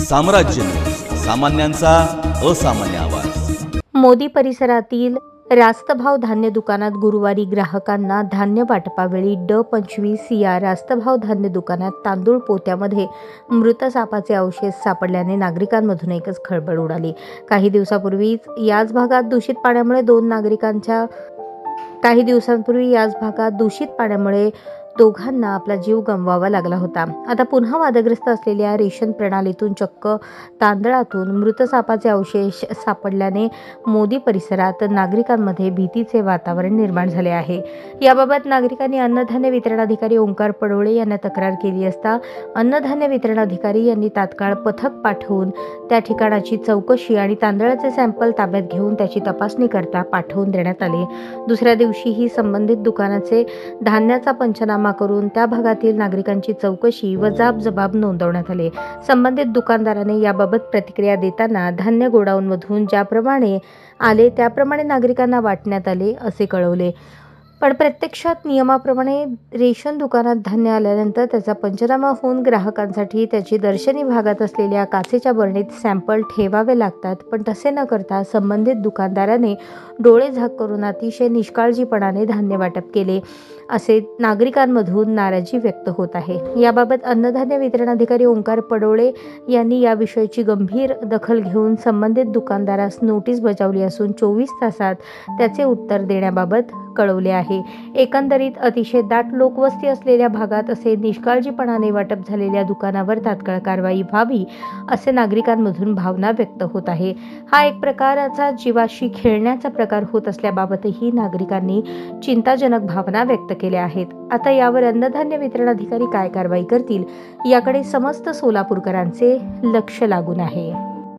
साम्राज्य न्यूज, सामान्यांचा असामान्य आवाज। मोदी परिसरातील रास्तभाव धान्य दुकानात गुरुवारी ग्राहकांना धान्य वाटपावेळी D25 या रास्तभाव धान्य दुकानात तांदूळ पोत्यामध्ये मृत सापाचे अवशेष सापडल्याने नागरिकांमधून एकच खळबळ उडाली। काही दिवसांपूर्वी याच भागात दूषित पाण्यामुळे दोघांना आपला जीव गमवावा लागला होता। आता पुन्हा वादग्रस्त असलेल्या रेशन प्रणालीतून चक्क तांदळातून मृत सापाचे अवशेष सापडल्याने मोदी परिसरात नागरिकांमध्ये भीतीचे वातावरण निर्माण झाले आहे। याबाबत नागरिकांनी अन्नधान्य वितरण अधिकारी ओंकार पडोळे यांना तक्रार केली असता अन्नधान्य वितरण अधिकारी यांनी तात्काळ पथक पाठवून त्या ठिकाणाची चौकशी आणि तांदळाचे सॅम्पल ताब्यात घेऊन त्याची तपासणी करता पाठवून देण्यात आले। दुसऱ्या दिवशीही संबंधित दुकानाचे धान्याचा पंचनामा करून त्या भागातील नागरिकांची चौकशी व जाब नोंदवण्यात आले। संबंधित दुकानदाराने याबाबत प्रतिक्रिया देताना धान्य गोडाऊनमधून ज्याप्रमाणे आले त्याप्रमाणे नागरिकांना वाटण्यात आले असे कळवले। पण प्रत्यक्षात नियमाप्रमाणे रेशन दुकानात धान्य आल्यानंतर त्याचा पंचनामा होऊन ग्राहकांसाठी त्याची दर्शनी भागात असलेल्या काचेच्या बरणीत सॅम्पल ठेवावे लागतात। पण तसे न करता संबंधित दुकानदाराने डोळे झाक करून अतिशय निष्काळजीपणाने धान्य वाटप केले असे नागरिकांमधून नाराजी व्यक्त होत आहे। याबाबत अन्नधान्य वितरण अधिकारी ओंकार पडोळे यांनी याविषयीची गंभीर दखल घेऊन संबंधित दुकानदारास नोटीस बजावली असून 24 तासात त्याचे उत्तर देण्याबाबत कळवले आहे। एकंदरीत अतिशय दाट लोकवस्ती असलेल्या भागात असे निष्काळजीपणाने वाटप झालेल्या दुकानावर तात्काळ कारवाई व्हावी असे नागरिकांमधून भावना व्यक्त होत आहे। हा एक प्रकारचा जीवाशी खेळण्याचा प्रकार होत असल्याबाबतही नागरिकांनी चिंताजनक भावना व्यक्त केल्या आहेत। आता यावर अन्नधान्य वितरण अधिकारी काय कारवाई करतील याकडे समस्त सोलापूरकरांचे लक्ष लागून आहे।